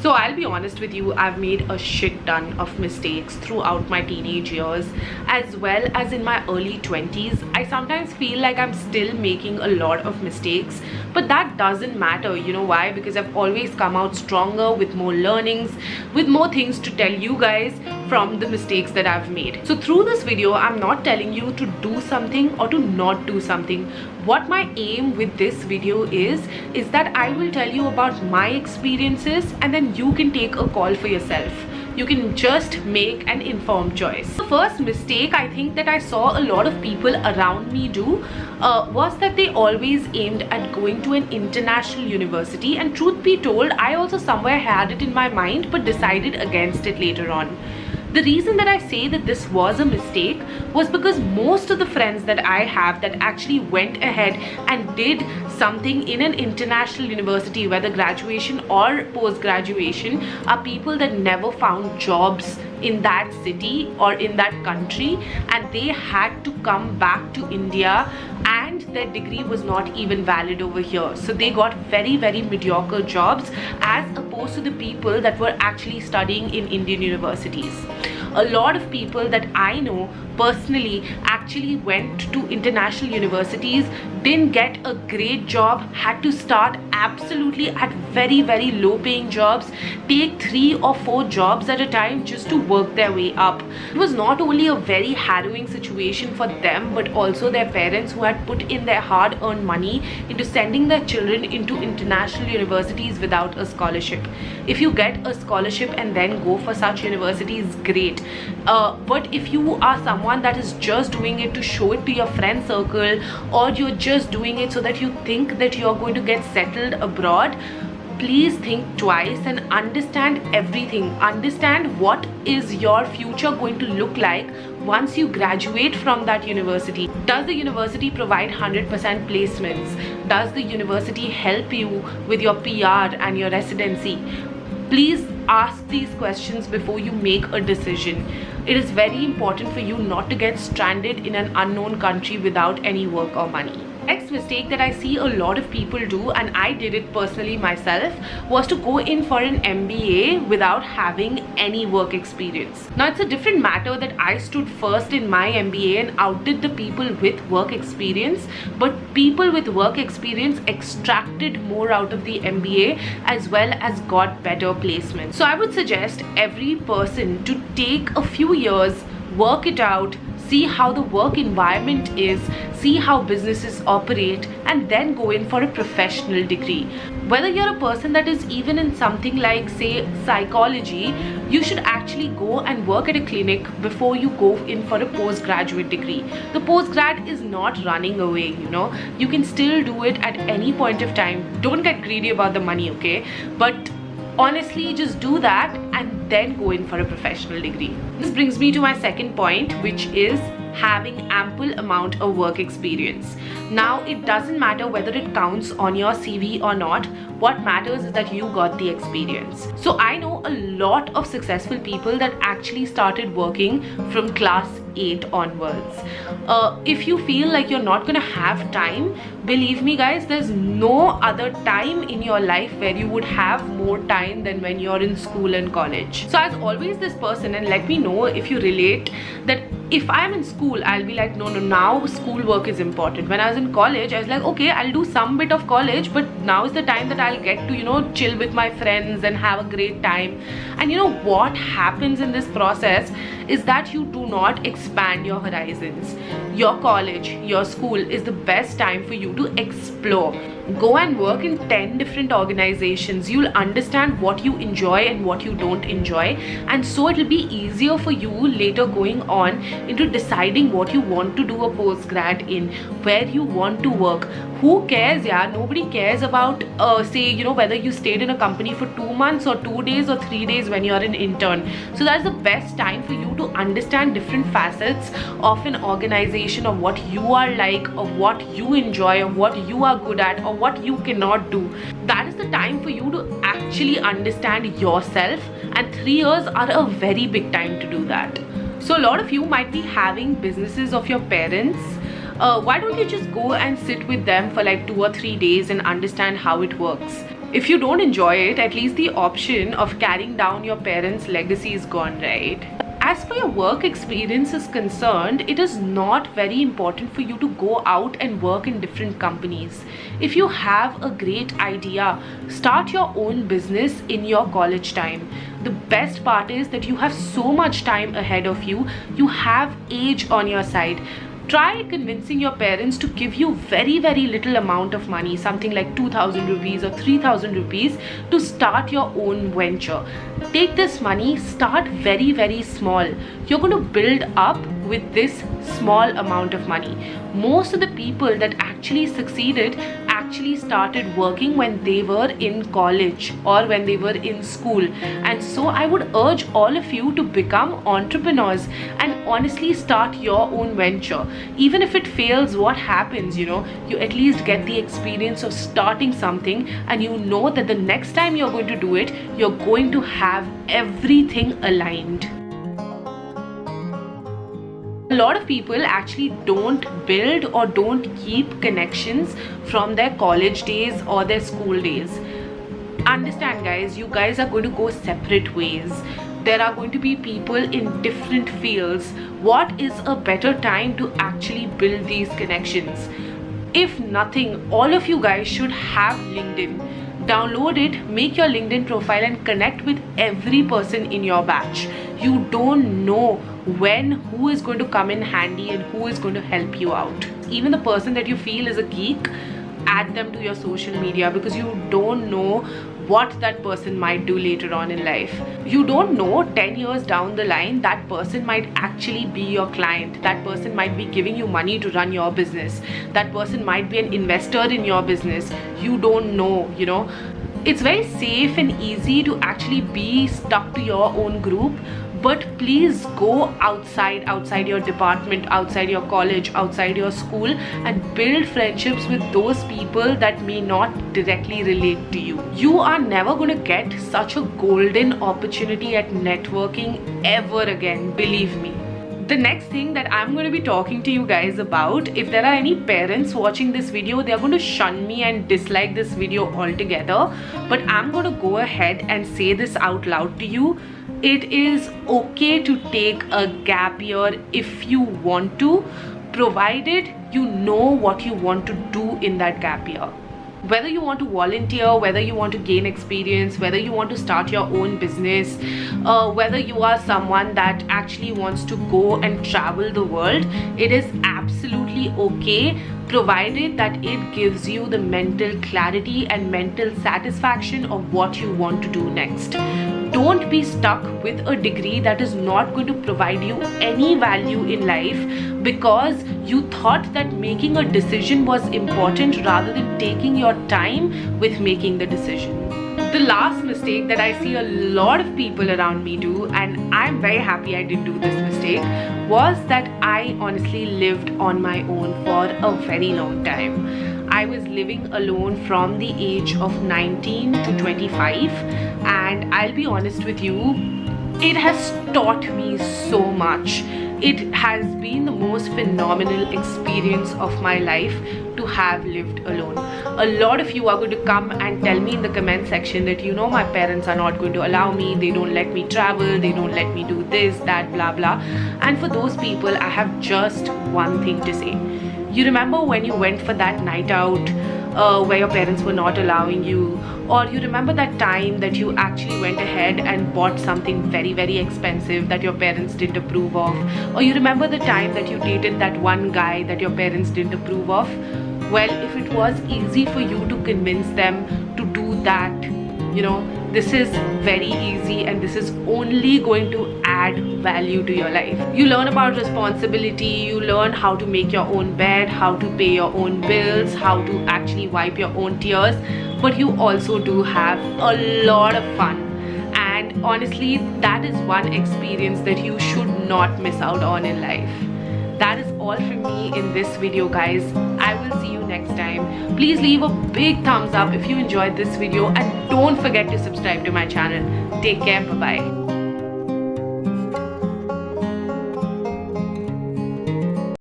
So I'll be honest with you, I've made a shit ton of mistakes throughout my teenage years as well as in my early 20s. I sometimes feel like I'm still making a lot of mistakes, but that doesn't matter. You know why? Because I've always come out stronger with more learnings, with more things to tell you guys from the mistakes that I've made. So through this video, I'm not telling you to do something or to not do something. What my aim with this video is that I will tell you about my experiences and then you can take a call for yourself. You can just make an informed choice. The first mistake I think that I saw a lot of people around me do was that they always aimed at going to an international university, and truth be told, I also somewhere had it in my mind but decided against it later on. The reason that I say that this was a mistake was because most of the friends that I have that actually went ahead and did something in an international university, whether graduation or post-graduation, are people that never found jobs in that city or in that country, and they had to come back to India and their degree was not even valid over here. So they got very, very mediocre jobs as opposed to the people that were actually studying in Indian universities. A lot of people that I know personally actually went to international universities, didn't get a great job, had to start absolutely at very, very low paying jobs, take 3 or 4 jobs at a time just to work their way up. It was not only a very harrowing situation for them but also their parents who had put in their hard earned money into sending their children into international universities without a scholarship. If you get a scholarship and then go for such universities, great. But if you are someone that is just doing it to show it to your friend circle, or you're just doing it so that you think that you're going to get settled abroad, please think twice and understand everything. Understand what is your future going to look like once you graduate from that university. Does the university provide 100% placements? Does the university help you with your PR and your residency? Please ask these questions before you make a decision. It is very important for you not to get stranded in an unknown country without any work or money. Next mistake that I see a lot of people do, and I did it personally myself, was to go in for an MBA without having any work experience. Now it's a different matter that I stood first in my MBA and outdid the people with work experience, but people with work experience extracted more out of the MBA as well as got better placements. So I would suggest every person to take a few years, work it out, see how the work environment is, see how businesses operate, and then go in for a professional degree. Whether you're a person that is even in something like, say, psychology, you should actually go and work at a clinic before you go in for a postgraduate degree. The postgrad is not running away, you know. You can still do it at any point of time. Don't get greedy about the money, okay? But honestly, just do that and then go in for a professional degree. This brings me to my second point, which is having ample amount of work experience. Now, it doesn't matter whether it counts on your CV or not. What matters is that you got the experience. So I know a lot of successful people that actually started working from class 8 onwards. If you feel like you're not gonna have time, believe me guys, there's no other time in your life where you would have more time than when you're in school and college. So as always, this person, and let me know if you relate, that if I'm in school, I'll be like, no, now schoolwork is important. When I was in college, I was like, okay, I'll do some bit of college, but now is the time that I'll get to, you know, chill with my friends and have a great time. And you know what happens in this process is that you do not expand your horizons. Your college, your school is the best time for you to explore. Go and work in 10 different organizations. You'll understand what you enjoy and what you don't enjoy, and so it'll be easier for you later going on into deciding what you want to do a postgrad in, where you want to work. Who cares? Yeah, nobody cares about say, you know, whether you stayed in a company for 2 months or 2 days or 3 days when you're an intern. So that's the best time for you to understand different facets of an organization, of what you are like, of what you enjoy, of what you are good at, or what you cannot do. That is the time for you to actually understand yourself, and 3 years are a very big time to do that. So a lot of you might be having businesses of your parents. Why don't you just go and sit with them for like 2 or 3 days and understand how it works? If you don't enjoy it, at least the option of carrying down your parents' legacy is gone, right? As for your work experience is concerned, it is not very important for you to go out and work in different companies. If you have a great idea, start your own business in your college time. The best part is that you have so much time ahead of you. You have age on your side. Try convincing your parents to give you very little amount of money, something like 2,000 rupees or 3,000 rupees, to start your own venture. Take this money, start very small. You're going to build up with this small amount of money. Most of the people that actually succeeded actually started working when they were in college or when they were in school. And so I would urge all of you to become entrepreneurs and honestly start your own venture. Even if it fails, what happens, you at least get the experience of starting something, and you know that the next time you're going to do it, you're going to have everything aligned. A lot of people actually don't build or don't keep connections from their college days or their school days. Understand, guys, you guys are going to go separate ways. There are going to be people in different fields. What is a better time to actually build these connections? If nothing, all of you guys should have LinkedIn. Download it, make your LinkedIn profile and connect with every person in your batch. You don't know when who is going to come in handy and who is going to help you out. Even the person that you feel is a geek, add them to your social media, because you don't know what that person might do later on in life. You don't know 10 years down the line that person might actually be your client. That person might be giving you money to run your business. That person might be an investor in your business. You don't know, It's very safe and easy to actually be stuck to your own group. But please go outside your department, outside your college, outside your school, and build friendships with those people that may not directly relate to you. You are never going to get such a golden opportunity at networking ever again, believe me. The next thing that I'm going to be talking to you guys about, if there are any parents watching this video, they're going to shun me and dislike this video altogether. But I'm going to go ahead and say this out loud to you. It is okay to take a gap year if you want to, provided you know what you want to do in that gap year. Whether you want to volunteer, whether you want to gain experience, whether you want to start your own business, whether you are someone that actually wants to go and travel the world, it is absolutely okay, provided that it gives you the mental clarity and mental satisfaction of what you want to do next. Don't be stuck with a degree that is not going to provide you any value in life because you thought that making a decision was important rather than taking your time with making the decision. The last mistake that I see a lot of people around me do, and I'm very happy I didn't do this mistake, was that I honestly lived on my own for a very long time. I was living alone from the age of 19 to 25, and I'll be honest with you, it has taught me so much. It has been the most phenomenal experience of my life to have lived alone. A lot of you are going to come and tell me in the comment section that my parents are not going to allow me, they don't let me travel, they don't let me do this, that, blah blah. And for those people, I have just one thing to say. You remember when you went for that night out where your parents were not allowing you, or you remember that time that you actually went ahead and bought something very expensive that your parents didn't approve of, or you remember the time that you dated that one guy that your parents didn't approve of? Well, if it was easy for you to convince them to do that, this is very easy, and this is only going to add value to your life. You learn about responsibility, you learn how to make your own bed, how to pay your own bills, how to actually wipe your own tears, but you also do have a lot of fun. And honestly, that is one experience that you should not miss out on in life. That is all from me in this video, guys. I will see you next time. Please leave a big thumbs up if you enjoyed this video, and don't forget to subscribe to my channel. Take care. Bye bye.